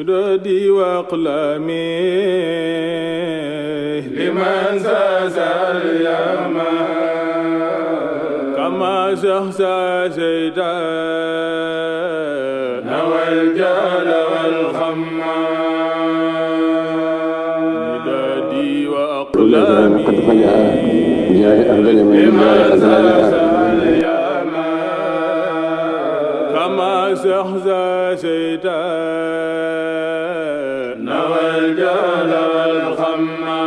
يدادي وأقلامي لمن ساسى اليما كما شخصا شيطان والجال والخما يدادي وأقلامي لمن ساسى اليما كما شخصا شيطان والجال والخما.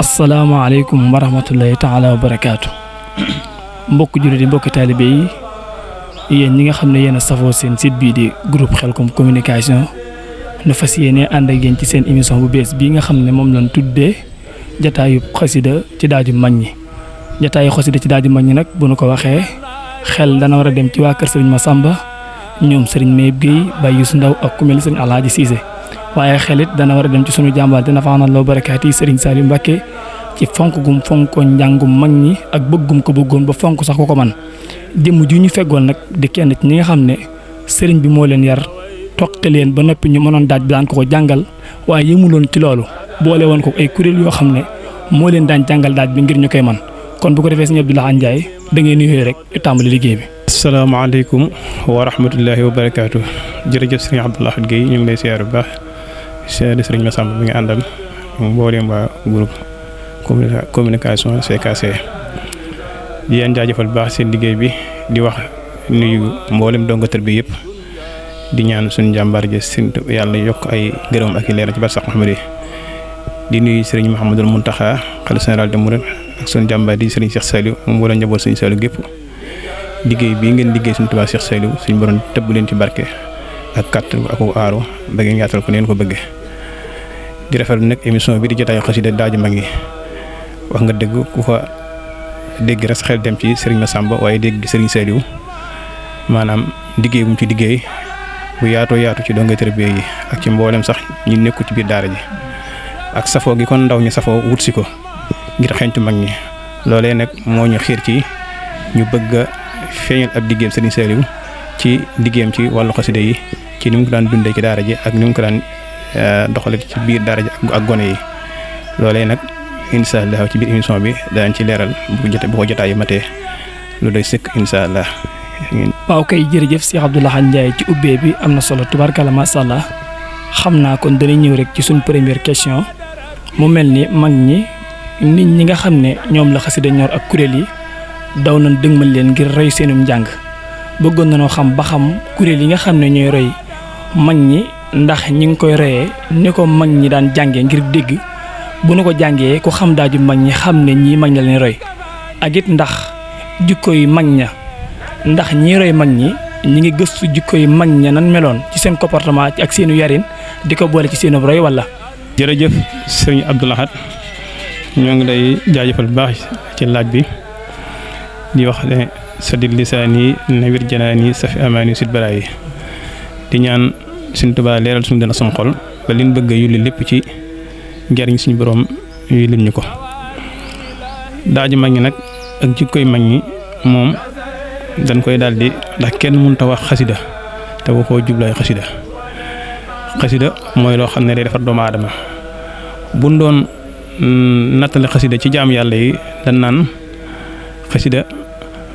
asalaamaaleykum wa rahmatullahi taala wa barakaatu. mbokk jullit yi mbokk taalibe yi yéen ñi nga xam ne yéen a safoo seen site bii di groupe Khelcom communication nu fas yéene ànd ak yéen ci seen émission bu bees bii nga xam ne moom lañ tuddee jataayu xasida ci daaju mag ñi. jataayu xasida ci daaju mag ñi nag bu nu ko waxee xel dana war a dem ci waa kër Sëriñ Massamba ñoom Sëriñ Mayib Guèye Baye Youssou Ndaw ak ku mel ni Sëriñ Alaaji Cissé waaye xelit dana war a dem ci sunu jàmbaar dina faanal loo barakaat yi Sëriñ Saliou Mbacké ci fonk gum fonkoon njàngum mag ñi ak bëggum ko bëggoon ba fonk sax ko ko man jëmm ju ñu feggoon nag di kenn ci ñi nga xam ne sëriñ bi moo leen yar toqte leen ba noppi ñu mënoon daaj bi daan ko ko jàngal waaye yëmuloon ci loolu boole woon ko ay kuréel yoo xam ne moo leen daan jàngal daaj bi ngir ñu koy man kon bu ko defee Sëriñ Abdoulaye Ndiaye da ngay nuyoo rek ñu tàmbali liggéey bi. asalaamaaleykum wa rahmatullahi wa barakaatu. jërëjëf Sëriñ Abdoulaye Guèye ñu ngi lay siyaar bu baax seede Sëriñ Massamba mi nga àndal mbooleem waa groupe communication CKC di leen jaajëfal bu baax seen liggéey bi di wax nuyu mboolem dongateur bi yëpp di ñaan suñu jàmbaar ji yàlla yokk ay gërëm ak i leer ci barsax Muhammad di nuyu Sëriñ Mouhamadul Mountakha xalifa général des mourides ak suñu jàmbaar di Sëriñ Cheikh Saliou moom wala njaboot Sëriñ Saliou gépp liggéey bii ngeen liggéey suñu Tuubaa Cheikh Saliou suñu borom tëbb leen ci barke ak kàttan ak aaro ba ngeen yaatal ko neen ko bëggee di rafetlu nag émission bi di jotaayu xasida daaju mag ñi wax nga dëgg ku fa dégg rek xel dem ci Sëriñ Massamba waaye dégg Sëriñ Saliou maanaam liggéey bu mu ci liggéey bu yaatoo yaatu ci donga tërbiya yi ak ci mboolem sax ñi nekku ci biir daara ji ak safoo gi kon ndaw ñi safoo wut si ko ngir xeeñtu mag ñi loolee nag moo ñu xiir ci ñu bëgg a feeñal ab liggéeyam Sëriñ Saliou ci liggéeyam ci wàllu xasida yi ci ni mu ko daan dundee ci daara ji ak ni mu ko daan doxale ci biir daara ji ak gone yi loolee nag incha allah ci biir émission bi danañ ci leeral bu ko jotaay matee lu doy sëkk incha allah. waaw kay jërëjëf Cheikh Abdoulaye Ndiaye ci ubbee bi am na solo tubarkalla macha allah xam naa kon dañuy ñëw rek ci suñ première question mu mel ni mag ñi nit ñi nga xam ne ñoom la xasida ñor ak kuréel yi daw nañ dëgmal leen ngir roy seenum njàng bëggoon nañoo xam ba xam kuréel yi nga xam ne ñooy roy mag ñi ndax ñi ngi koy royee ni ko mag ñi daan jàngee ngir dégg bu nu ko jàngee ku xam daaju mag ñi xam ne ñii mag ña leen roy ak it ndax jikko yi mag ña ndax ñii roy mag ñi ñi ngi gëstu jikko yi mag ña nan meloon ci seen comportement ak seenu yarin di ko boole ci seenu roy wala. jërëjëf Sëriñ Abdoulaye ñoo ngi lay jaajëfal bu baax ci laaj bi di wax ne sadid lisaani nawir janaani safi amaani sit baraay di ñaan suñu Tuubaa leeral suñu dana suñu xol ba liñ bëgg a yulli lépp ci njariñ suñu borom yu lim ñu ko daaju mag ñi nag ak jikkoy mag ñi moom dañ koy daldi ndax kenn mënut a wax xasida te waxoo jublaay xasida mooy loo xam ne day defar doomu aadama buñ doon nattale xasida ci jaam yàlla yi dañ naan xasida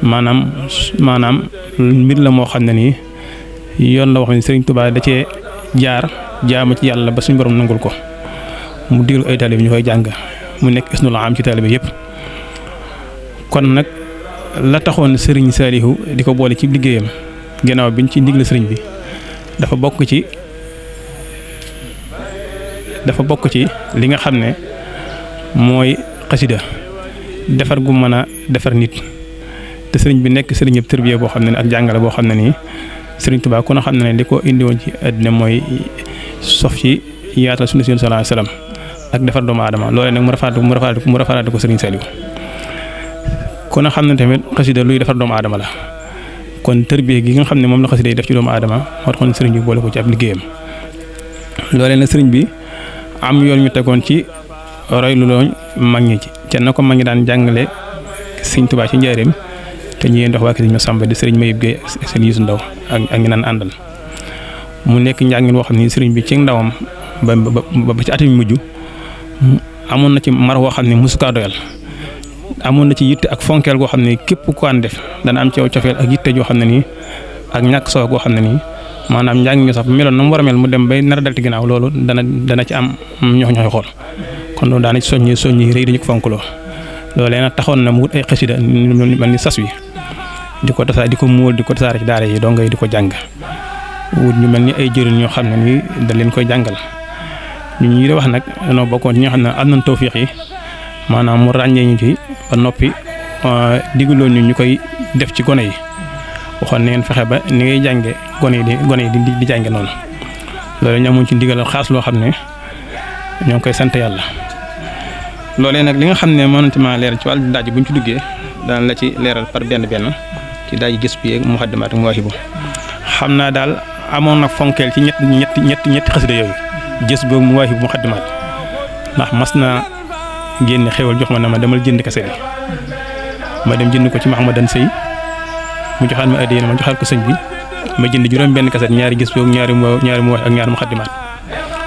maanaam mbir la moo xam ne nii yoon la wax ne Sëriñ Tuubaa da cee jaar jaama ci yàlla ba suñu borom nangul ko mu diglu ay taalibe ñu koy jàng mu nekk isnul am ci taalibe yëpp kon nag la taxoon Sëriñ Saliou di ko boole ci liggéeyam gannaaw biñ ci ndigle sëriñ bi dafa bokk ci li nga xam ne mooy xasida defar gu mën a defar nit te sëriñ bi nekk sëriñ yëpp tërbiya boo xam ne ak jàngale boo xam ne nii Sëriñ Tuubaa ku na xam ne li ko indi woon ci àddina mooy sof ci yaatal sunna Yonent sallallahu alayhi wasallam ak defar doomu aadama loolee nag mu rafetaate ko Sëriñ Saliou kon a xam ne tamit xasida luy defar doomu aadama la kon tërbiya gi nga xam ne moom la xasida yi def ci doomu aadama moo taxoon sëriñ bi boole ko ci ab liggéeyam loolee nag sëriñ bi am yoon ñu tegoon ci roy lu loo mag ñi ci ca na ko mag ñi daan jàngale Sëriñ Tuubaa ci njaareem te ñu yéen dox waa Sëriñ Massamba di Sëriñ Mayib Guèye ak Sëriñ Youssou Ndaw ak ñu naan àndal mu nekk njàngin woo xam ne sëriñ bi ci ndawam ba ci at mi mujj amoon na ci mar woo xam ne mosu kaa doyal amoon na ci yitte ak fonkeel goo xam ne képp ku ko def dana am ci yow cofeel ak yitte joo xam ne nii ak ñàkk solo goo xam ne nii maanaam njàng mi sax meloon na mu war a mel mu dem bay nar a dal ci ginnaaw loolu dana ci am ñox xool kon loolu daana ci soññi rëy dañu ko fonkloo loolee nag taxoon na mu wut ay xasida mel ni sas wi di ko tasaare di ko móol di ko tasaare ci daara yi doo ngay di ko jàng wut ñu mel ni ay jëriñ ñoo xam ne nii da leen koy jàngal ñu ñi di wax nag dañoo bokkoon ci ñoo xam ne am nañ tawfiix yi maanaam mu ràññee ñu ci ba noppi digaloon ñu koy def ci gone yi waxoon na ngeen fexe ba ni ngay jànge gone yi di jànge noonu loolu ñu amoon ci ndigal xaas loo xam ne ñoo ngi koy sant yàlla. loolee nag li nga xam ne mënati maa leeral ci wàllu daaj bu ñu ci duggee daan la ci leeral par benn ci daaj gis bi ak muxaddimaat ak mawaahibu xam naa daal amoon na fonkeel ci ñetti xasida yooyu gis boobu mawaahibu muxaddimaat ndax mas naa génne xewal jox ma ne ma demal jënd kase bi ma dem jënd ko ci Mahamadan Sey mu joxaat ma addiya ma joxaat ko sëñ bi ma jënd juróom benn kaset ñaari gis boobu ñaari mawaahibu ak ñaari muxaddimaat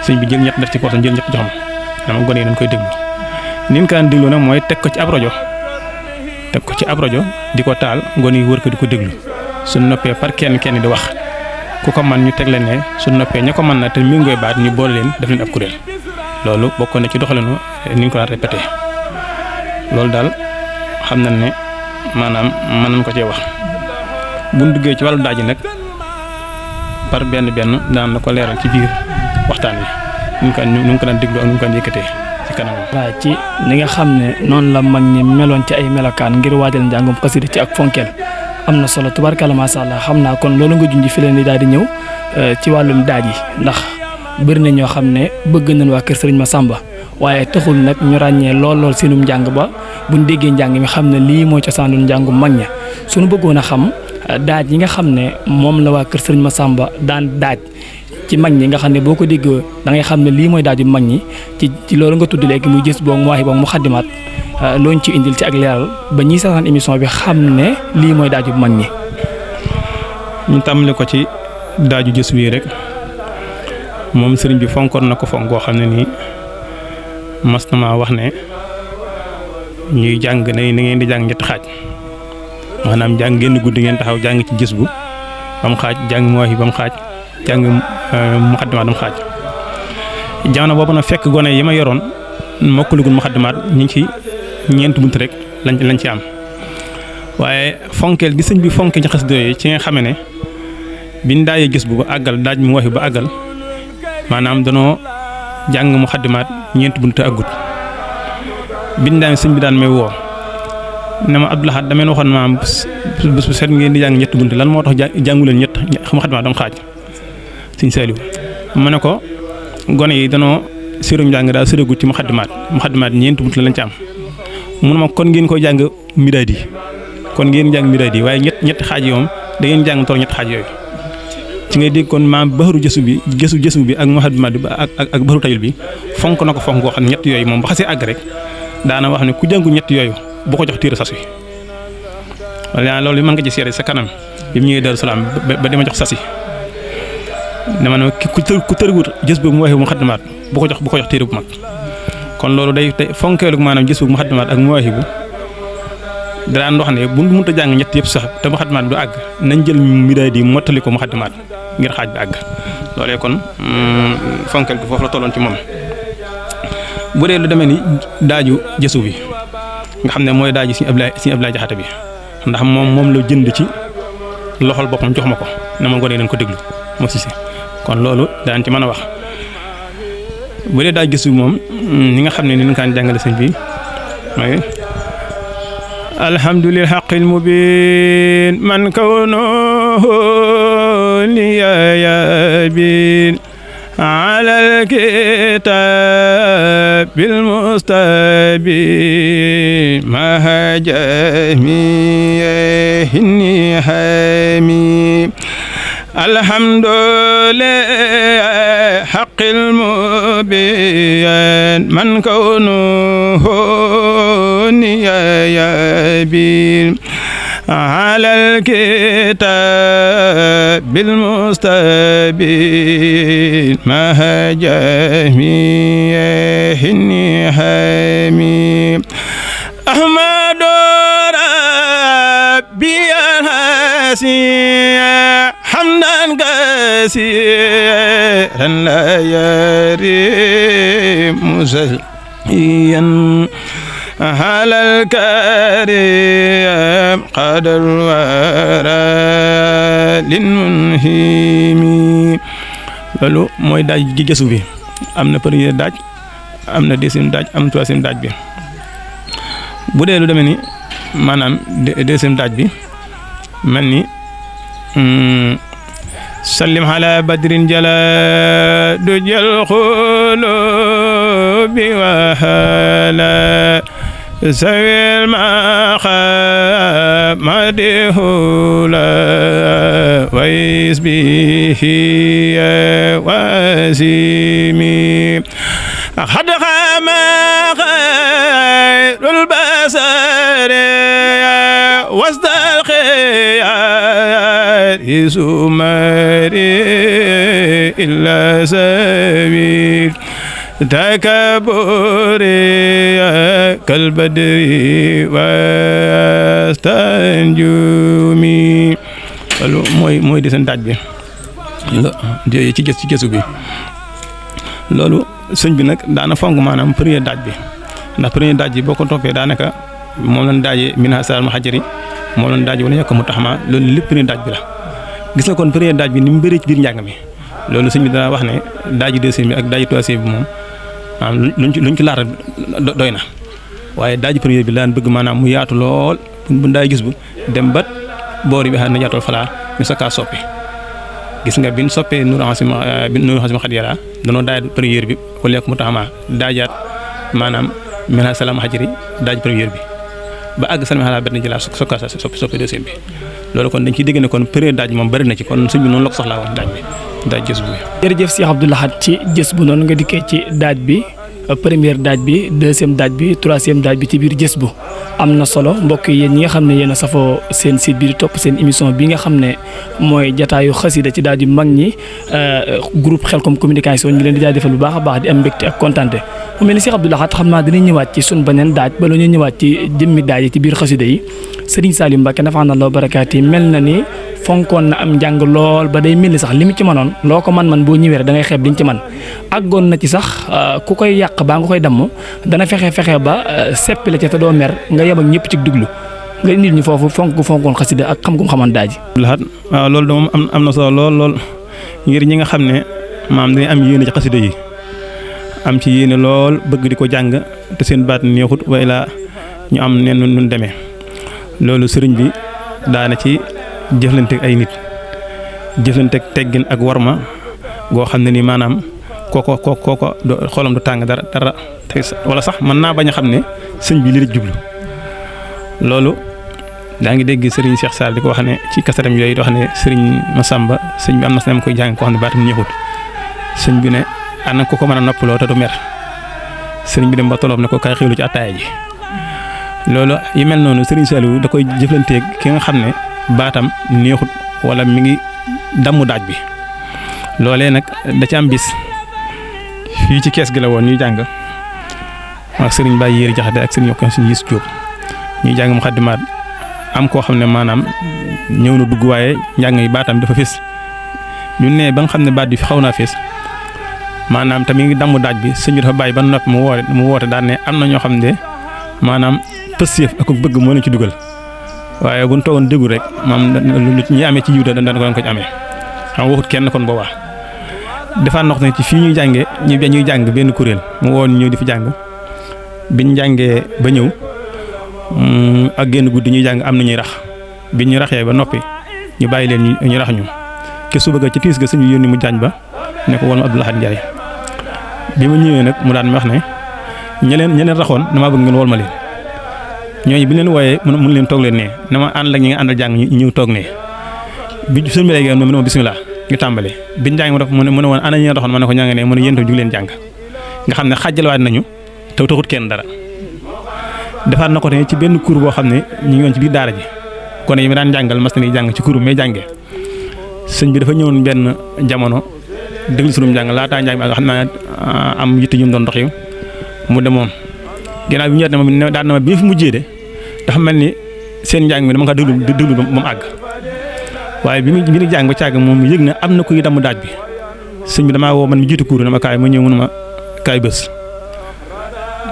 sëñ bi jël ñett def ci poosam jël ñett jox ma dama gone yi dañ koy déglu ni ñu ko daan déglu nag mooy teg ko ci ab rajo di ko taal gone yi wër ko di ko déglu suñ noppee par kenn di wax ku ko man ñu teg leen ne suñ noppee ña ko mën na te mi ngoy baat ñu boole leen def leen ab kuréel loolu bokkoon na ci doxalinu ni ñu ko daan répété loolu daal xam nañ ne maanaam mën nañ ko cee wax buñ duggee ci wàllu daaj nag par benn daan na ko leeral ci biir waxtaan wi ñu ko daan déglu ak ñu ko daan yëkkatee ci kanam. waaw ci ni nga xam ne noonu la mag ñi meloon ci ay melokaan ngir waajal njàngum xasida ci ak fonkeel am na solo tubaarkalla macha allah xam naa kon loolu nga junj fi leen di daal di ñëw ci wàllum daaj yi ndax bëri na ñoo xam ne bëgg nañ waa kër Sëriñ Massamba waaye taxul nag ñu ràññee lool seenum njàng ba buñ déggee njàng mi xam ne lii mooy cosaanul njàngum mag ña suñu bëggoon a xam daaj yi nga xam ne moom la waa kër Sëriñ Massamba daan daaj ci mag ñi nga xam ne boo ko déggoo da ngay xam ne lii mooy daaju mag ñi ci loolu nga tudd léegi muy gis boog mu waaxi boog mu xaddimaat looñ ci indil ci ak leeral ba ñiy seetaan émission bi xam ne lii mooy daaju mag ñi. ñu tàmbali ko ci daaju gis bii rek moom sëriñ bi fonkoon na ko fonk goo xam ne nii mas na maa wax ne ñuy jàng ne ngeen di jàng ñetti xaaj maanaam jàng génn guddi ngeen taxaw jàng ci gis bu bam xaaj jàng mu waaxi bam xaaj jàng muxaddimaat dam xaaj jamono boobu nag fekk gone yi ma yoroon mokkalugul muxaddimaat ñu ngi ci ñeenti bunt rek lañ ci am waaye fonkeel gi sëñ bi fonke ci xasida yi ci nga xame ne biñ daayee gis bu ba àggal daaj mu waxi ba àggal maanaam danoo jàng muxaddimaat ñeenti bunt àggut biñ daan sëñ bi daan may woo ne ma Abdou Lahad damay waxoon maam bés bu set ngeen di jàng ñetti bunt lan moo tax jàngu leen ñett muxaddimaat dam xaaj sëñ Saliou ma ne ko gone yi danoo sérum njàng daal sëragut ci muxaddimaat ñeenti bunt lañ ci am mun ma kon ngeen koy jàng midaadi waaye ñetti xaaj yi moom da ngeen jàng toog ñetti xaaj yooyu ci ngay dégg kon maam baxaru jësu bi ak muxaddimaat bi ak baxaru tayul bi fonk na ko fonk koo xam ne ñett yooyu moom ba xasee àgg rek daana wax ne ku jàngu ñett yooyu bu ko jox téere sas wi wala loolu mën nga ci seere sa kanam bi mu ñëwee Daaru Salaam ba dama jox sas yi dama ne ku tërwut gis boobu mu waxee muxaddimaat bu ko jox téere bu mag kon loolu day fonkeelu maanaam gis boobu muxaddimaat ak mu waxee bu daan wax ne bu mënut a jàng ñett yëpp sax te muxaddimaat du àgg nañ jël midaay di mottali ko muxaddimaat ngir xaaj bi àgg loolee kon fonkeel gi foofu la tolloon ci moom. bu dee lu demee ni daaju jësu bi nga xam ne mooy daaju Sëriñ Ablaye Jaxate bi ndax moom la jënd ci loxol boppam jox ma ko ne ma gone leen ko déglu moo si kon loolu daan ci mën a wax bu dee daaju jësu bi moom ñi nga xam ne ni ñu kaan jàngale sëñ bi mooy alhamdulil haqqil mubin man kawnuhu liyabin على الكتاب المستبين مع جميع النعم الحمد لله حق المبين من كونه يبين على الكتاب المستبين ما جميع النعم أحمد ربي الحسين حمدا كثيرا لا يريم مسليا على الكريم قدر الورى للمنهيم loolu mooy daaj gi gëstu bi am na premier daaj am na deuxième daaj am na troisième daaj bi bu dee lu demee ni maanaam deuxième daaj bi mel ni sallim ala badrin jala du jël xulubi wahala sawil madihula wais bihi wasimi xad xama xayrul basari wasdal xiyari sumari illa sabil takaburi kalbadri wastanjumi loolu mooy deseen daaj bi ci gëstu bi loolu sëñ bi nag daana fonk maanaam premier daaj bi ndax premier daaj bi boo ko toppee daanaka moom lañ daajee mina sal mahajari moom lañ daajee wala ñàkk mu taxama loolu lépp premier daaj bi la gis nga kon premier daaj bi ni mu bëree ci biir njàng mi loolu sëñ bi dana wax ne daaji deuxième bi ak daaji troisième bi moom maanaam luñ ci laata doy na waaye daaji premier bi daan bëgg maanaam mu yaatu lool bu ndaay gis bu dem ba boor yi bi xam ne yaatool falaa ñu sakkaa soppi gis nga bin soppee Nuuru Xasim Xadiyara danoo daaj première bi wala mu taxama daajaat maanaam mena salam hajri daaj première bi ba àgg salmi xalaa benn jëlaa sokka soppi deuxième bi loolu kon dañ ciy dégg ne kon première daaj moom bëri na ci kon sëñ bi noonu la ko soxlaa woon daaj bi daaj jës bu jërëjëf Cheikh Abdou Lahad ci jës bu noonu nga dikkee ci daaj bi première daaj bi deuxième daaj bi troisième daaj bi ci biir jës bu am na solo mbokk yi yéen ñi nga xam ne yéen a safoo seen site bi di topp seen émission bi nga xam ne mooy jataayu xasida ci daaj yu mag ñi groupe Khelcom communication ñu leen di jaajëfal bu baax a baax di am mbégte ak kontaante mu mel ni Cheikh Abdou Lahad xam naa dinañ ñëwaat ci sun beneen daaj bala ñu ñëwaat ci jëmmi daaj yi ci biir xasida yi Serigne Saliou Mbacké nafaana la barakaat yi mel na ni fonkoon na am njàng lool ba day mel ni sax li mu ci mënoon loo ko man boo ñëwee rek da ngay xeeb liñ ci man àggoon na ci sax ku koy yàq baa nga koy damm dana fexe ba seppi la ca te doo mer nga yem ak ñëpp ci duglu nga nit ñi foofu fonkoon xasida ak xam gu mu xamoon daaj. Lahad waaw loolu de moom am na solo lool ngir ñi nga xam ne maam dañuy am yéene ci xasida yi am ci yéene lool bëgg di ko jàng te seen baat neexut way la ñu am neen nun demee loolu sëriñ bi daana ci jëflanteeg ay nit jëflanteeg teggin ak warma goo xam ne ni maanaam kooko xolam du tàng dara wala sax mën naa bañ a xam ne sëñ bi li la jublu loolu daa ngi dégg sëriñ Cheikh Sall di ko wax ne ci kasaram yooyu di wax ne sëriñ Massamba sëñ bi am na sama koy jàng koo xam ne baatam neexut sëñ bi ne ana ko mën a noppaloo te du mer sëriñ bi dem ba tolloom ne ko kay xewlu ci attaaya ji loolu yi mel noonu sëriñ Saliou da koy jëflanteeg ki nga xam ne baatam neexut wala mi ngi dammu daaj bi loolee nag da ci am bis fii ci kees gi la woon ñuy jàng ak sëriñ Baye Yéri Jaxate ak sëriñ Yokk suñu gis Jóob ñuy jàng mu xaddimaat am koo xam ne maanaam ñëw na dugg waaye njàng yi baatam dafa fés ñu ne ba nga xam ne baat bi xaw naa fés maanaam tamit ngi dammu daaj bi sëñ bi dafa bàyyi ba noppi mu woote daan ne am na ñoo xam ne maanaam pësséef ak bëgg moo leen ci dugal waaye bu ñu toogoon déglu rek maam lu ñi amee ci yiw da daan ko ci amee xam waxut kenn kon boobaa defaat ndox ne ci fii ñuy jàngee ñuy jàng benn kuréel mu woon ñëw di fi jàng biñ jàngee ba ñëw ak génn guddi ñuy jàng am na ñuy rax biñ ñu raxee ba noppi ñu bàyyi leen ñu rax ñu ke suba ga ci tiis ga suñu yónni mu jaañ ba ne ko wol ma Abdou Lahad Ndiaye bi ma ñëwee nag mu daan ma wax ne ñeneen raxoon damaa bëgg ngeen wol ma leen ñooñu bi leen wooyee mun leen toog leen ne na ma ànd ak ñi nga àndal jàng ñu ñëw toog ne bi suñu bi léegi mu ne ma bisimilah ñu tàmbali biñ jàng mu ne woon ana ñeen raxoon ma ne ko ña nga ne mu ne yéen tam jug leen jàng nga xam ne xàjjalewaat nañu taw taxut kenn dara defaat na ko ne ci benn cours boo xam ne ñu ngi woon ci biir daara ji gone yi mi daan jàngal mas nañuy jàng ci kuréel may jàngee sëñ bi dafa ñëwoon benn jamono déglu sunum jàng laataa njàng mi ak xam naa am yitte ñu doon dox yi mu demoon ginnaaw bi ñu ñëwaat ne daan na ma bi fi mujjee de dafa mel ni seen njàng mi dama ko déglu ba mu àgg waaye bi ñu jàng ba càgg moom yëg na am na kuy damm daaj bi sëñ bi damaa woo man mi jiitu kuréel dama kaay ma ñëw mënu ma kaay bés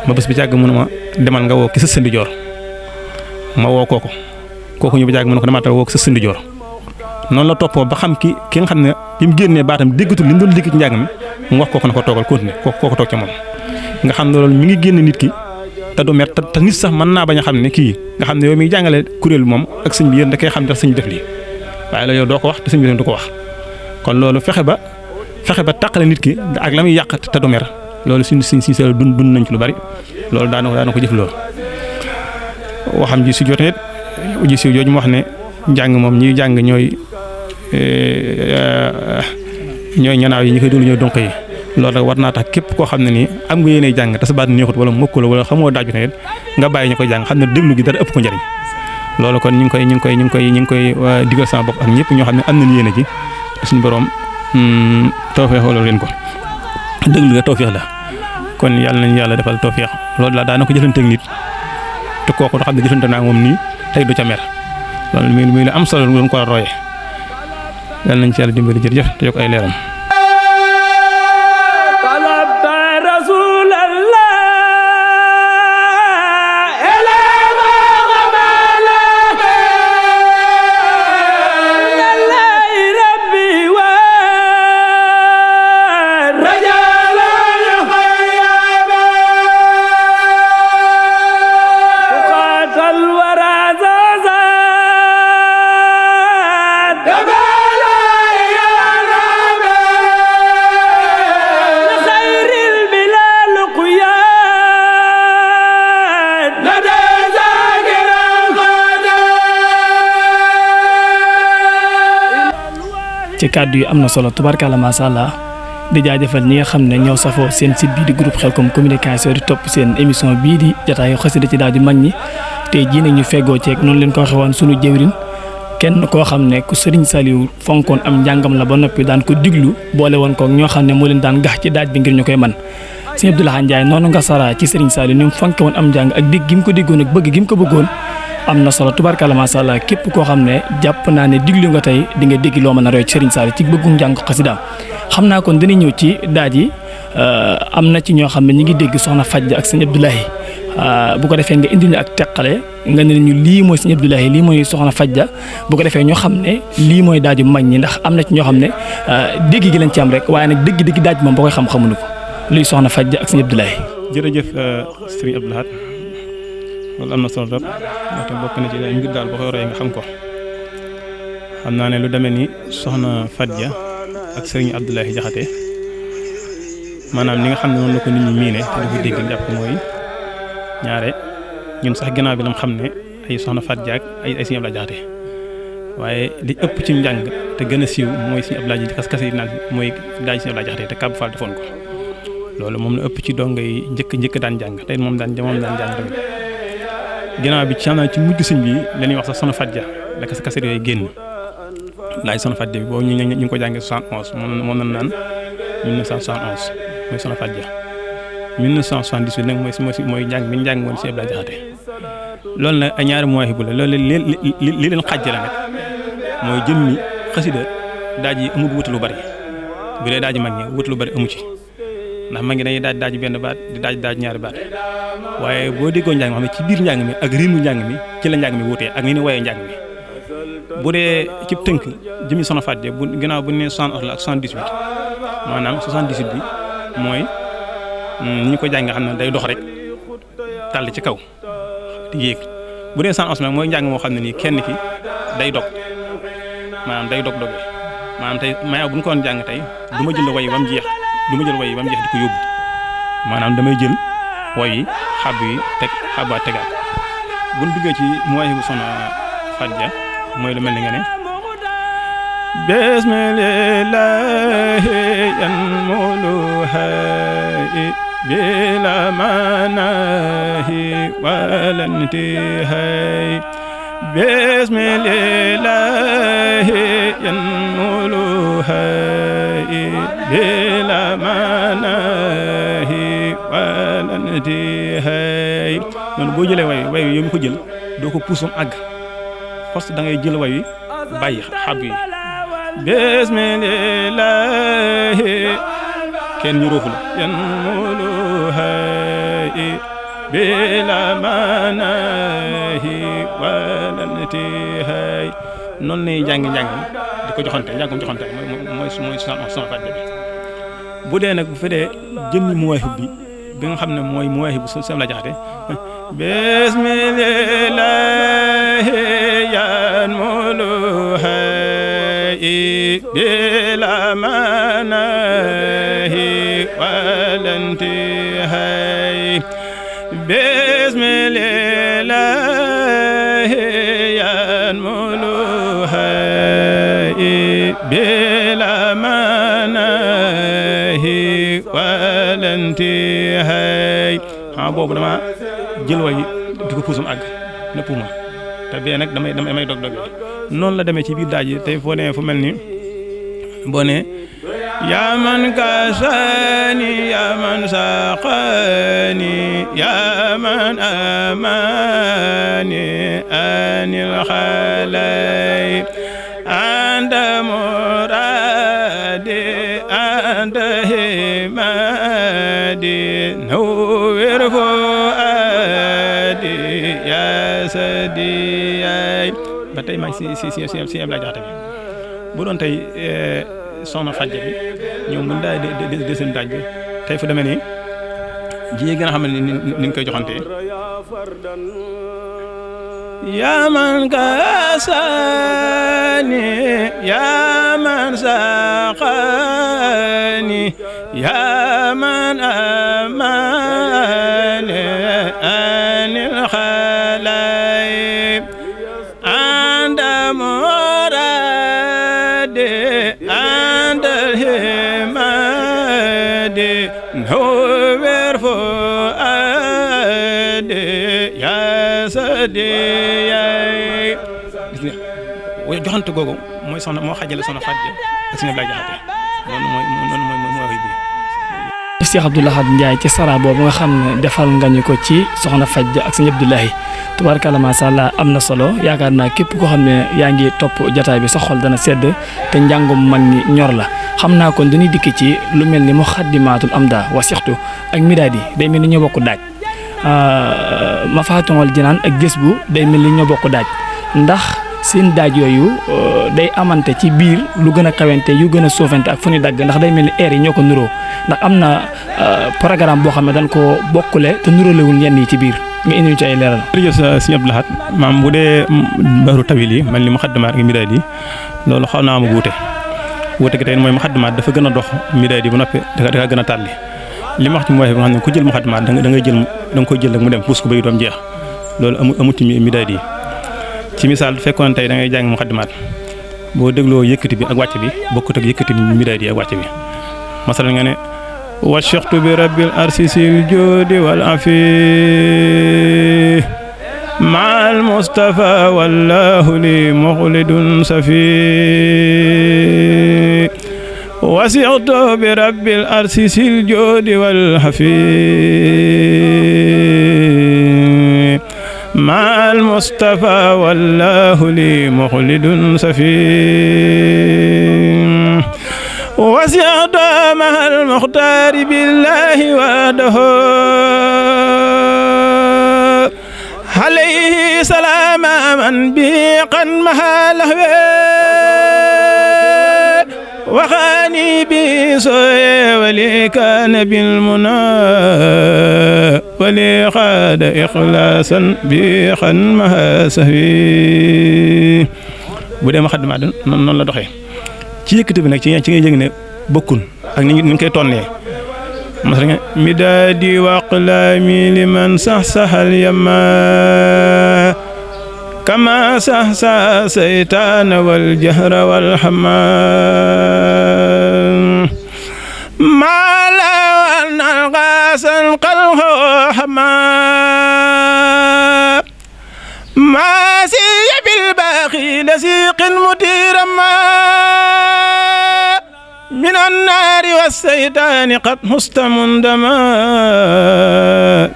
ma bés bi càgg mënu ma demal nga woo ki sa sëndi joor ma woo kooku ñu ba càgg mënu ko dama taw woo ki sa sëndi joor noonu la toppoo ba xam ki nga xam ne bi mu génnee baatam déggatul li mu doon dégg ci njàng mi mu wax kooku na ko toogal continuer kooku toog ca moom nga xam ne loolu mi ngi génn nit ki te du mer te nit sax mën naa bañ a xam ne kii nga xam ne yow miy jàngale kuréel moom ak sëñ bi yéen da koy xam ne sëñ bi def lii waaye loolu yow doo ko wax te sëñ bi du ko wax kon loolu fexe ba tàqale nit ki ak la muy yàq te du mer loolu suñ seel dund nañ ci lu bari loolu daana ko jëf loolu waxam ji si jotee ji si jooju mu wax ne njàng moom ñiy jàng ñooy ñanaaw yi ñi koy dund ñooy donk yi loolu rek war naa tax képp koo xam ne nii am nga yéenay jàng te sa baat neexut wala mokk la wala xamoo daaj bi tamit nga bàyyi ñu koy jàng xam ne déglu gi dara ëpp ko njëriñ loolu kon ñu ngi koy digal sama bopp ak ñëpp ñoo xam ne am nañu yéene ji suñu borom tawfeex wala leen ko déglu nga tawfeex la kon yàlla nañu yàlla defal tawfeex loolu la daana ko jëflanteeg nit te kooku xam ne jëflante naa moom nii tey du ca mer loolu muy lu am solo lu ko war a royee yàlla nañ ci yàlla dimbali jërëjëf te yokk ay leeram ci kàddu yi am na solo tubarkalla macha allah di jaajëfal ñi nga xam ne ñoo safoo seen site bii di groupe Khelcom communication di topp seen émission bii di jotaayu xasida ci daaju mag ñi tey jii nag ñu feggoo ceeg noonu leen ko waxee woon sunu jëwrin kenn koo xam ne ku Serigne Saliou fonkoon am njàngam la ba noppi daan ko diglu boole woon ko ñoo xam ne moo leen daan gax ci daaj bi ngir ñu koy man Serigne Abdou Lahad Ndiaye noonu nga saraa ci Serigne Saliou ni mu fonke woon am njàng ak dégg gi mu ko déggoon ak bëgg gi mu ko bëggoon am na solo tubarkalla macha allah képp koo xam ne jàpp naa ne diglu nga tey di nga dégg loo mën a roy ci Serigne Saliou ci bëggum njàng xasidaam xam naa kon dina ñëw ci daaj yi am na ci ñoo xam ne ñi ngi dégg soxna Fajja ak sëñ Abdoulahi bu ko defee nga indi ñu ak teqale nga ne ñu lii mooy sëñ Abdoulahi lii mooy soxna Fajja bu ko defee ñoo xam ne lii mooy daaju mag ñi ndax am na ci ñoo xam ne dégg gi lañ ci am rek waaye nag dégg daaj moom boo koy xam xamuñu ko luy soxna Fajja ak sëñ Abdoulahi. jërëjëf Serigne Abdou Lahad loolu am na solo trop ndaxte bokk na ci ngir daal boo koy royee nga xam ko xam naa ne lu demee ni soxna Fajja ak Serigne Abdoulahi Jaxate maanaam li nga xam ne noonu la ko nit ñi miine te dafa dégg jàpp mooy ñaare ñun sax ginnaaw bi nam xam ne ay soxna Fajja ak ay Serigne Abdoulahi Jaxate waaye li ëpp ci njàng te gën a siiw mooy Serigne Abdoulahi kase yi naan mooy daaj Serigne Abdoulahi Jaxate te Kàbb Fall defoon ko loolu moom la ëpp ci dongo yi njëkk daan jàng tey moom daan jàng tamit ginnaaw bi ci ci mujj sëñ bi dañuy wax sax soxna Fajja la kase yooyu génn laaj soxna Fajja bi boobu ñu ngi ko jàngee 71 moom nañ naan 1971 mooy soxna Fajja 1978 nag mooy njàng mi ñu jàng woon si Abdoulaye Jaxate loolu nag ay ñaari mois bu la loolu li leen xàjjale nag mooy jëmmi xasida daaj yi amul wut lu bari bu dee daaj mag ñi wut lu bari amu ci ndax mag ngi dañuy daaj benn baat di daaj ñaari baat waaye boo déggoo njàng mi xam ne ci biir njàng mi ak riimu njàng mi ci la njàng mi wutee ak ni ni wayee njàng mi bu dee ci tënk jëmi soxna Fajja bu ginnaaw bu ne 71 la ak 78 maanaam 78 bi mooy ñu ko jàng nga xam ne day dox rek tàll ci kaw di yéeg bu dee 71 nag mooy njàng moo xam ne nii kenn ki day dog maanaam day dog-dogee maanaam tey bu ñu ko doon jàng tey du ma jël way ba mu jeex di ko yóbbu maanaam damay jël woy yi xab yi teg xabaat tegaat bu ñu duggee ci mooy bu soxna Fajja mooy lu mel ni nga ne bismillahi yan muluhay bila manahi walantihay bismillahi yanmuluha bila manahi walantihay noonu boo jëlee way yow mi ko jël doo ko puusam àgg parce que da ngay jël way wi bàyyi xab yi bismillahi kenn ñu ruufu la yanmuluha bila manahi walantihay noonu lay jàngi di ko joxante njàngum joxante mooy sama fàtte bi bu dee nag bu fekkee jëmmi muwaahib bi nga xam ne mooy muwaahib bu sam la jaxate bismillahi yanmuluha bila manahi walantihay bismillahi yanmuluha bila manahi walantihay boobu dama jël way di ko puusum àgg na puuma te bee nag damay dog noonu la demee ci biir daaj yi tey foo nee fu mel ni boo ne yaa man kasani yaa man saqani yaa man amani anil xalay anta muradi anta himadi nawwir fuadi yaa sadiyay ba tey maa ngi si Abdoulaye Diakhaté bi bu doon tey soxna fajja bi ñoom buñ daay de seen daaj bi tey fu demee nii jiyee gën a xam ne ni ñu koy joxante yaa man kasani yaa man saqani yaa man amani anil xalay anda muradi anda himadi nawwir fuadi yaa sadiyay gis nga joxante googu mooy soxna moo xajale soxna Fadja ak Sëñ Abdoulaye Diakhaté noonu mooy wax bi Cheikh Abdou Lahad Ndiaye ci sara boobu nga xam ne defal nga ñu ko ci soxna Fadja ak Sëñ Abdoulaye tubaarkalla macha allah am na solo yaakaar naa képp koo xam ne yaa ngi topp jataay bi sa xol dana sedd te njàngum mag ñi ñor la xam naa kon dañuy dikk ci lu mel ni Muxaddamaatul Amda wa Sixtu ak Midaadi day mel ni ñoo bokk daaj Mafaatihul Jinaan ak gës bu day mel ni ñoo bokk daaj ndax seen daaj yooyu day amante ci biir lu gën a kawante yu gën a suufante ak fu ñu dagg ndax day mel ni air yi ñoo ko nuroo ndax am na programme boo xam ne dañ ko bokkule te nuróolewul yenn yi ci biir nga indi ñu ci ay leeral. jërëjëf Sëñ Abdou Lahad maam bu dee bahru tawil yi man li Muxaddamaat ak Midaadi yi loolu xaw naa am wuute gi tey mooy Muxaddamaat dafa gën a dox Midaadi bu noppi dafa gën a tàlli li ma wax ci mooy nga xam ne ku jël Muxaddamaat da nga koy jël rek mu dem puus ko ba doom jeex loolu amut ci Midaadi yi ci misaal fekkoon tey da ngay jàng Muxaddamaat boo dégloo yëkkati bi ak wàcc bi bokkut ak yëkkati bi Midaadi yi ak wàcc bi masalan nga ne washaqtu bi rabbil arsisil joodi wal afi maal mustafa wallahu li muxlidun safi wasiqtu bi rabbil arsisil joodi wal afi maal mustafa wallahu li muxlidun safi وسعت مع المختار بالله وحده عليه سلام من بقا محله وخاني بسوء ولي كان بالمنى ولي خاد إخلاصا بقا مها سهوي بودي Muxaddamaat noonu la doxee ci yëkkati bi nag ci ngay yëg ne bokkun ak ni ñu koy tonnee masal nga midaadi wa aqlaami liman saxsaxal yama kama saxsa saytaana wal jahra wal xama maa la wan alxaasan xalxo xama maa si لسيق مدير ما من النار والسيطان قد مستمندما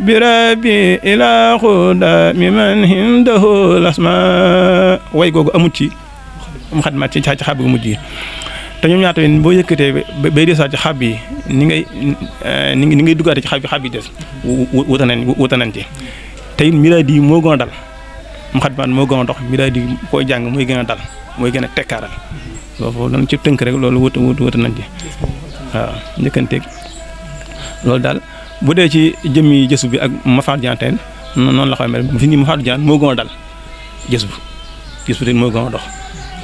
بربي إلى خدا ممن عنده الأسماء way googu amut ci muxaddimaat ci xab gu mujj yi te ñoom ñaata boo yëkkatee bay desaat ci xab yi ni ngay duggaate ci xab yi des wuta nañ ci te it miraadi moo gën a dal muxaddimaat moo gën a dox miraadi koy jàng mooy gën a dal mooy gën a tekkaaral foofu dañ ci tënk rek loolu wuta nañ ci waaw njëkkanteeg loolu daal bu dee ci jëmmi jësu bi ak Mafal Diagne tey noonu la xam ne fi ni Mafal Diagne moo gën a dal jësu tey moo gën a dox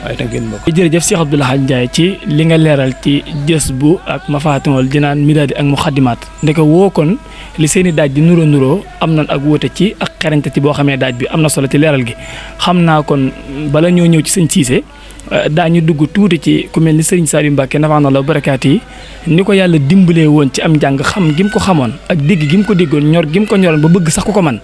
waaye tënk ngeen bokk. jërëjëf Cheikh Abdou Lahad Ndiaye ci li nga leeral ci jës bu ak Mafaatihul Jinaan Midaadi ak Muxaddimaat ndeke woo kon li seeni daaj di nuroo am nan ak wóote ci ak xerañte ci boo xamee daaj bi am na solo ci leeral gi xam naa kon bala ñoo ñëw ci sëñ Cissé daañu dugg tuuti ci ku mel ni Serigne Saliou Mbacké nafaana la barakaat yi ni ko yàlla dimbalee woon ci am njàng xam gi mu ko xamoon ak dégg gi mu ko déggoon ñor gi mu ko ñoroon ba bëgg sax ku ko man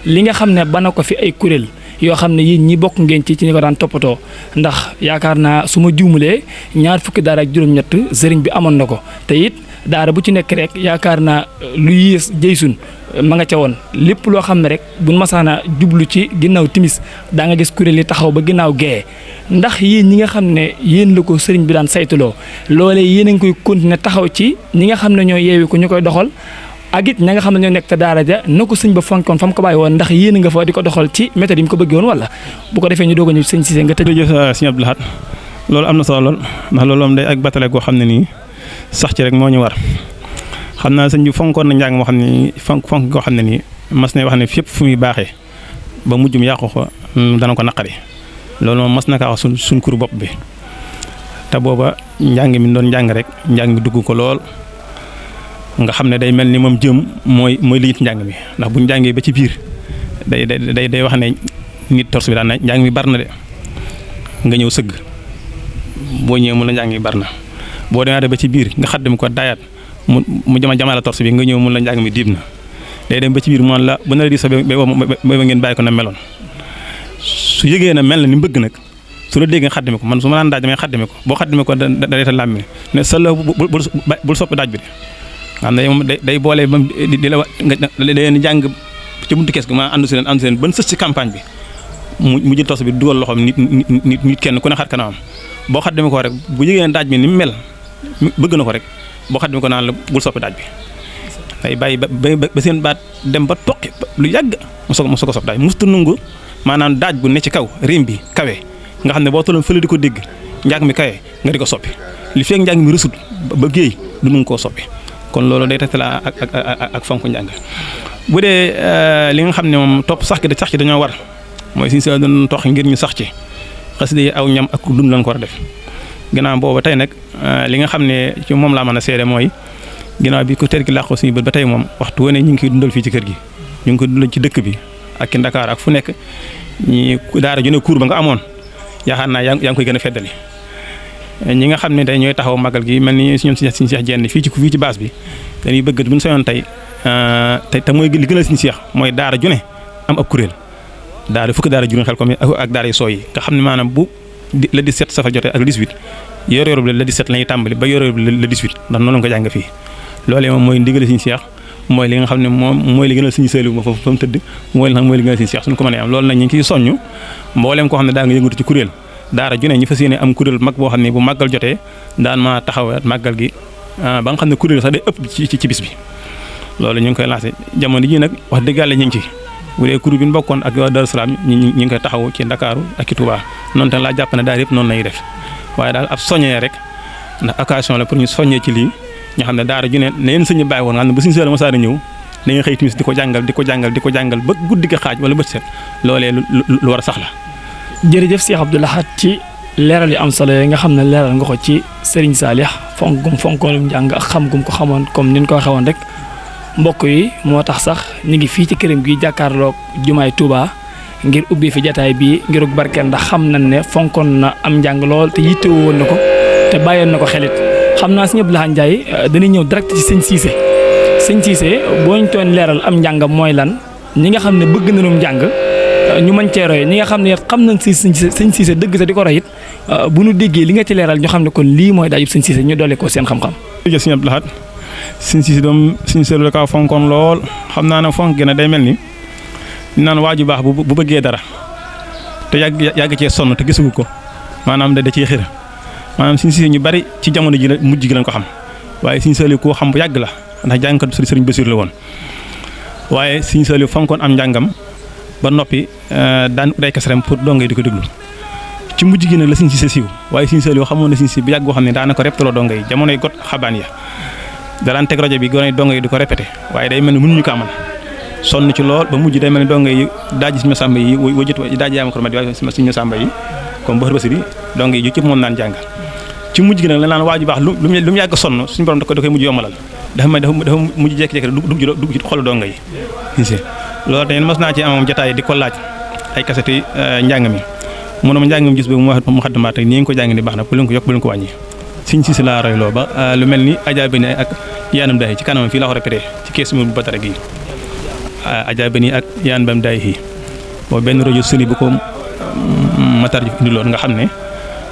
li nga xam ne bana ko fi ay kuréel yoo xam ne yéen ñi bokk ngeen ci ñi ko daan toppatoo ndax yaakaar naa su ma juumulee 20 daara ak juróom-ñett sëriñ bi amoon na ko te it daara bu ci nekk rek yaakaar naa lu yées jëysun ma nga ca woon lépp loo xam ne rek buñ masaana jublu ci ginnaaw timis daa nga gis kuréel yi taxaw ba ginnaaw gee ndax yéen ñi nga xam ne yéen la ko sëriñ bi daan saytuloo loolee yéen a ngi koy continuer taxaw ci ñi nga xam ne ñoo yeewi ko ñu koy doxal ak it ña nga xam ne ñoo nekk te daara ja na ko sëñ ba fonkoon fa mu ko bàyyi woon ndax yéen nga fa di ko doxal ci méthode yi mu ko bëggee woon wala bu ko defee ñu doog a ñëw sëñ Cissé nga tëj. jërëjëf sëñ Abdou Lahad loolu am na solo lool ndax loolu am day ak batale goo xam ne nii sax ci rek moo ñu war xam naa sëñ bi fonkoon na njàng moo xam ne fonk goo xam ne nii mas na wax ne fépp fu muy baaxee ba mujjum yàqu ko dana ko naqari loolu moom mas na kaa wax suñ kuru bopp bi te booba njàng mi doon njàng rek njàng mi dugg ko lool nga xam ne day mel ni moom jëm mooy lijit njàng mi ndax buñ njàngee ba ci biir day wax ne nit tors bi daan na njàng mi bar na de nga ñëw sëgg boo ñëwee mun la njàng mi bar na boo demee ba ci biir nga xaddam ko daayaat mu jamala tors bi nga ñëw mun la njàng mi diib na day dem ba ci biir moom la bu na la di sa ba ngeen bàyyi ko na meloon su yëgee na mel na ni mu bëgg nag su la dégg nga xaddame ko man su ma daan daaj damay xaddame ko boo xaddame ko da reeta làmmi ne sa la bul soppi daaj bi de xam ne moom day boole ba di la nga leen jàng ci buntu kees gi maa ànd si leen ban sës ci campagne bi mu jël tos bi dugal loxoom nit kenn ku ne xar kanamam boo xaddame ko rek bu yëgee ne daaj bi ni mu mel bëgg na ko rek boo xaddame ko naan la bul soppi daaj bi day bàyyi ba seen baat dem ba toqi lu yàgg mu soog a soppi daaj musta nungu maanaam daaj bu ne ci kaw rim bi kawe nga xam ne boo tolloon fële di ko dégg njàng mi kawe nga di ko soppi li fekk njàng mi rësut ba géey du nungu koo soppi kon loolu day tegtal ak fonk njàng bu dee li nga xam ne moom topp sax ci dañoo war mooy suñu sa doon tox ngir ñu sax ci xasida yi aw ñam ak dund lañ ko war a def ginnaaw booba tey nag li nga xam ne ci moom laa mën a seede mooy ginnaaw bi ko teel ki làqoo suñu bët ba tey moom waxtu wane ñu ngi koy dundal fii ci kër gi ñu ngi koy dundal ci dëkk bi ak ci Ndakaar ak fu nekk ñi daara ju ne cours ba nga amoon yaakaar naa yaa ngi koy gën a feddali ñi nga xam ne tey ñooy taxaw magal gi mel ni suñu Seex Jenn fii ci baas bi dañuy bëgg bu ñu soyoon tey te mooy li gën a suñu Seex mooy daara ju ne am ab kuréel daara fukki daara juróom xel comme ak daara yu sooy yi nga xam ne maanaam bu le 17 safar jotee ak le 18 yor bi le 17 la ñuy tàmbali ba yor bi le 18 ndax noonu la ko jàng fii loolee moom mooy ndigal suñu Seex mooy li nga xam ne moom mooy li gënal suñu Saliou ba foofu fa mu tëdd mooy li gënal suñu Seex suñu ko mënee am loolu nag ñu ngi ciy soññu mbooleem koo xam ne daa nga yëngatu ci kuréel daara ju ne ñu fas yéene am kuréel mag boo xam ne bu màggal jotee daan ma taxawaat màggal gi ba nga xam ne kuréel sax day ëpp ci bis bi loolu ñu ngi koy lancé jamono ji nag wax dëgg yàlla ñu ngi ci bu dee kuréel bi ñu bokkoon ak waa Darou Salaam ñu ngi koy taxaw ci Ndakaaru ak ci Touba noonu tamit laa jàpp ne daal yëpp noonu lañuy def waaye daal ab soññee rek ndax occasion la pour ñu soññee ci lii ñu xam ne daara ju ne leen suñu bàyyi woon nga xam ne ba suñu Saliou mosaana ñëw da nga xëy timis di ko jàngal ba guddi ga xaaj wala bët set loolee lu war a sax la. jërëjëf Cheikh Abdou Lahad ci leeral yu am solo yi nga xam ne leeral nga ko ci Serigne Saliou fonkoonum njàng ak xam gum ko xamoon comme ni ñu ko waxee woon rek mbokk yi moo tax sax ñu ngi fii ci këram gi jàkkaarloog jumaay Touba ngir ubbi fi jataay bii ngirug barkeel ndax xam nañ ne fonkoon na am njàng lool te yittewoo woon na ko te bàyyoon na ko xelit xam naa sëñ Abdou Lahad Ndiaye dañuy ñëw direct ci sëñ Cissé boo ñu toon leeral am njàngam mooy lan ñi nga xam ne bëgg nañu njàng ñu mën cee roy ñi nga xam ne xam nañ si sëñ Cissé dëgg sa di ko roy it bu ñu déggee li nga ci leeral ñu xam ne kon lii mooy daajub sëñ Cissé ñu dolli ko seen xam-xam. jërëjëf sëñ Abdou Lahad sëñ Cissé doom sëñ Saliou la kaa fonkoon lool xam naa ne fonk gi ne day mel ni naan waaju baax bu bëggee dara te yàgg cee sonn te gisagu ko maanaam da ciy xër maanaam sëñ Cissé ñu bari ci jamono ji la mujj gi lañ ko xam waaye sëñ Saliou koo xam bu yàgg la ndax jàngkat sëriñ Bassirou la woon waaye sëñ Saliou fonkoon am njàngam ba noppi daan day kasarem pour dongo yi di ko déglu ci mujj gi nag la sëñ Cissé siiw waaye sëñ Saliou xamoon na sëñ Cissé bu yàgg boo xam ne daana ko reptaloo dongo yi jamonoy got xabaan ya daan teg rajo bi gone dongo yi di ko répété waaye day mel ni mënuñu ko amal sonn ci lool ba mujj day mel ni dongo yi daaji si Masamba yi wajët daaji yaama ko waaye si Masamba yi comme Baxar Basiri dongo yi ju cëpp moom naan jàng ci mujj gi nag la naan waaju baax lu mu yàgg sonn suñu borom da koy mujj yombalal dafa mujj jékki-jékki dugg ci xolu dongo yi loolu tamit mos naa ci amam jotaay di ko laaj ay kaseti njàng mi mu ne ma njàng mi gis boobu mu xaddamaat ni nga ko jàng ni baax na bu leen ko yokk bu leen ko wàññi sëñ Cissé laa royloo ba lu mel ni Adja Beni ak yaanam daay ci kanamam fii laa ko répété ci kees mu batara gi Adja Beni ak yaan bam daay yi boobu benn rajo sëli bu ko matar ji indi loon nga xam ne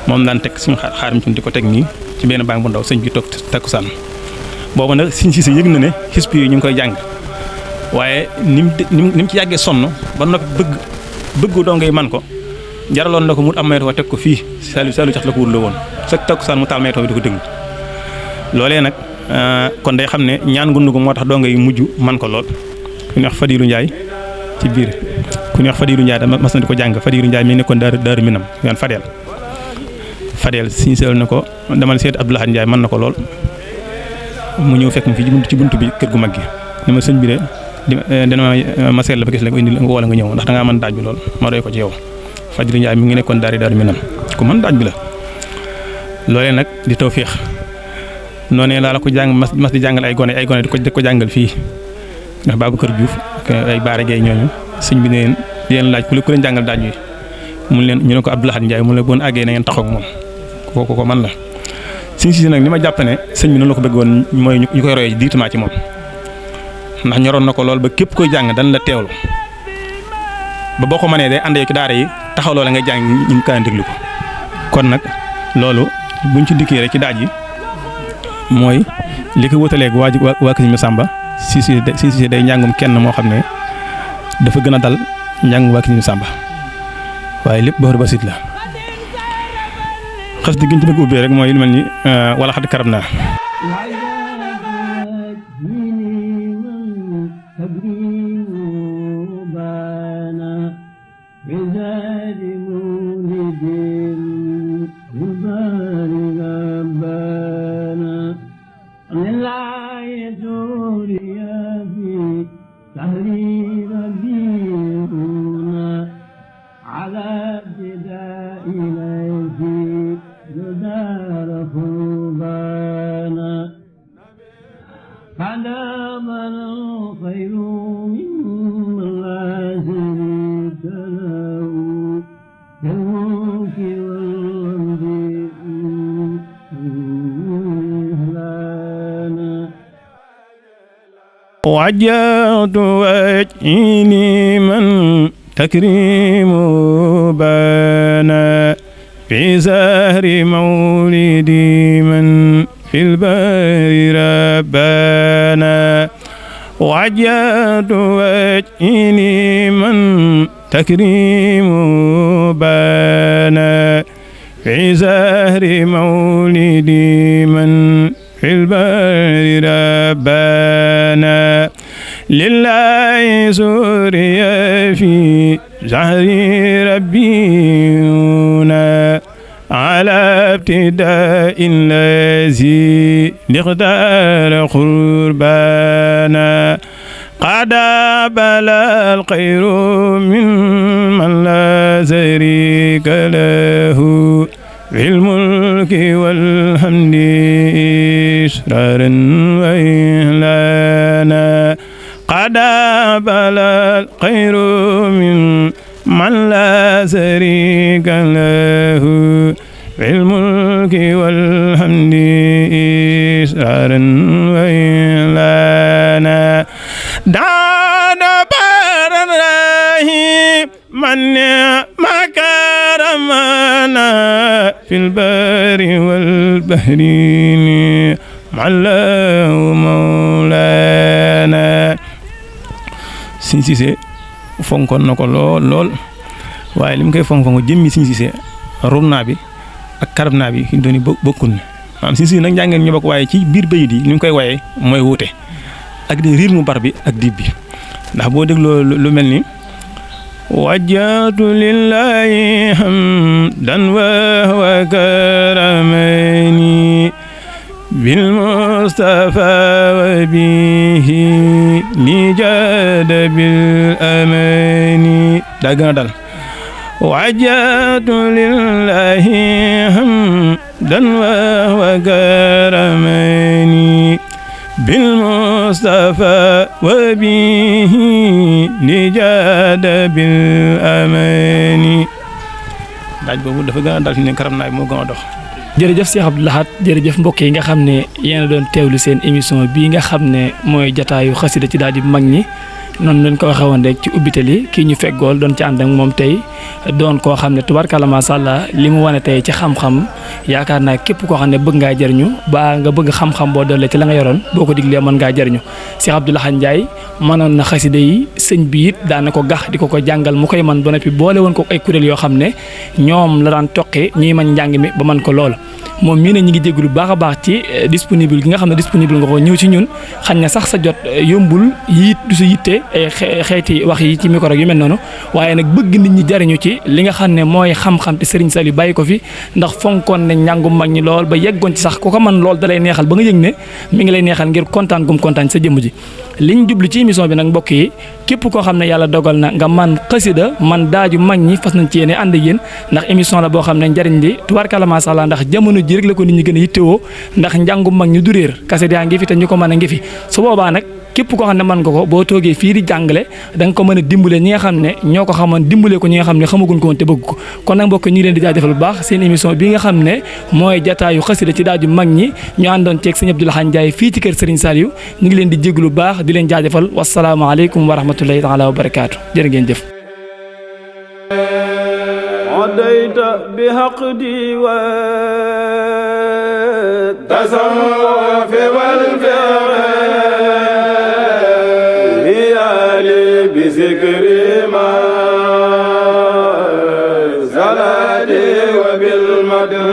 moom daan teg suñu xaarim ci di ko teg nii ci benn banque bu ndaw sëñ bi toog takkusaan boobu nag sëñ Cissé yëg na ne xisp yi ñu ngi koy jàng waaye ni mu ci yàggee sonn ba noppi bëgg dongo yi man ko jaraloon na ko mu am maytoo teg ko fii Saliou sax la ko wut la woon chaque takkusaan mu taal maytoo bi di ko déglu loolee nag kon day xam ne ñaan gundu ko moo tax dongo yi mujj man ko lool ku ñuy wax Fadilou Ndiaye ci biir ku ñuy wax Fadilou Ndiaye dama mas na di ko jàng Fadilou Ndiaye mi nekkoon daaru minam yoon Fadel siñ seel na ko dama seet Abdou Lahad Ndiaye mën na ko lool mu ñëw fekk mu fi ci buntu bi kër gu mag gi ne ma sëñ bi de dina ma seet la ba gis la ko indi wala nga ñëw ndax da ngaa mën daaj bi lool ma doy ko ci yow Fadilou Ndiaye mi ngi nekkoon daaru minam ku mën daaj bi la loolee nag di tawféex noonee laa la ko jàng mas di jàngal ay gone di ko jàngal fii ndax Babacar Diouf ay Baara Gueye ñooñu sëñ bi ne leen laaj ku leen jàngal daaj bi mun leen ñu ne ko Abdou Lahad Ndiaye mu ne bon àggee na ngeen taxaw ak moom kooku ko man la sëñ Cissé nag ni ma jàpp ne sëñ bi noonu la ko bëgg woon mooy ñu koy royee directement ci moom ndax ñoroon na ko lool ba képp koy jàng dañ la teewlu ba boo ko mënee day ànd ci daara yi taxaw loola ngay jàng ñu kaan déglu ko kon nag loolu buñ ci dikkee rek ci daaj yi mooy li ko wutaleeg waa Kër Masamba Cissé day njàngum kenn moo xam ne dafa gën a dal njàngum waa Kër Masamba waaye lépp Baxar Basit la xas di gën ci bëgg ubbee rek mooy lu mel ni wala xad karab naa وجهت وجهي لمن تكريم بانا في زهر مولدي من في البر ربنا وجهت وجهي لمن تكريم بانا في زهر مولدي من في البر ربنا لله سوريا في زهر ربينا على ابتداء الذي لقدر قربانا قد بلى الخير من من لا شريك له في الملك والحمد إسرارا وإعلانا قد بلى الخير من من لا شريك له في الملك والحمد إسرارا وإعلانا دعنا بار الله من ما كرمنا في البر والبحر مع الله مولانا Sëñ Cissé fonkoon na ko lool lool waaye li mu koy fonk jëmmi Sëñ Cissé rumnaa bi ak karabnaa bi fi mu doon bokkul maanaam Sëñ Cissé nag njàngeen ñu bokk waaye ci biir bayit yi ni mu koy wayee mooy wuute ak di riir mu bar bi ak diib bi ndax boo dégloo lu mel ni wajjahtu lillahi hamdan wa karamani bil mustafa wa bihi li jada bil amani daa gën a dal wajjahtu lillahi hamdan wa karamani bil mustafa wa bihi li jada bil amani daaj boobu dafa gën a dal fi ne karam naay moo gën a dox. jërëjëf Cheikh Abdou Lahad jërëjëf mbokk yi nga xam ne yéen a doon teewlu seen émission bii nga xam ne mooy jataayu xasida ci daal di mag ñi noonu lañ ko waxee woon rek ci ubbitali kii ñu feggool doon ci ànd ak moom tey doon koo xam ne tubarkalla macha allah li mu wane tey ci xam-xam yaakaar naa képp koo xam ne bëgg ngaa jëriñu ba nga bëgg xam-xam boo dollee ci la nga yoroon boo ko diglee mën ngaa jëriñu Cheikh Abdou Lahad Ndiaye mënoon na xasida yi sëñ bi it daana ko gax di ko jàngal mu koy man ba noppi boole woon ko ay kuréel yoo xam ne ñoom la daan toqi ñuy mën njàng mi ba man ko lool moom mii ne ñi ngi jégalu baax a baax ci disponible gi nga xam ne disponible nga ko ñëw ci ñun xañ na sax sa jot yombul yiit du sa yitte ay xeeti wax yi ci micro yu mel noonu waaye nag bëgg nit ñi jariñu ci li nga xam ne mooy xam-xam te Serigne Saliou bàyyi ko fi ndax fonkoon ne njàngum mag ñi lool ba yeggoon ci sax ku ko man lool da lay neexal ba nga yëg ne mi ngi lay neexal ngir kontaan gum kontaan sa jëmm ji liñ jublu ci émission bi nag mbokk yi képp koo xam ne yàlla dogal na nga man xasida man daaju mag ñi fas nañ ci yéene ànd ak yéen ndax émission la boo xam ne njariñ li tubaarkalla macha allah ndax jamono ji rek la ko nit ñi gën a yittewoo ndax njàngum mag ñi du réer kaset yaa ngi fi te ñu ko mën a ngi fi su boobaa nag képp koo xam ne mën nga ko boo toogee fii di jàngale da nga ko mën a dimbale ñi nga xam ne ñoo ko xamoon dimbale ko ñi nga xam ne xamaguñ ko woon te bëgg ko kon nag mbokk ñi leen di jaajëfal bu baax seen émission bi nga xam ne mooy jataayu xasida ci daaju mag ñi ñu àndoon ceeg sëñ Abdou Lahad Ndiaye fii ci kër Serigne Saliou ñu ngi leen di jéglu baax di leen jaajëfal wasalaamaaleykum wa rahmatullahi taala wa barakaatu jërë ngeen jëf عديت بحقدي والتصوف والفعل ليالي بذكر ما زلالي وبالمدح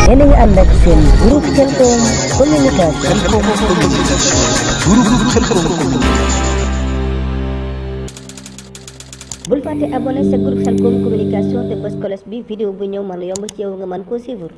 yéen a ngi ànd ak seen groupe Khelcom communication. bul fàtte abonné sa groupe Khelcom communication te bës cloche bi vidéo bu ñëw mën a yomb ci yow nga mën koo suivre.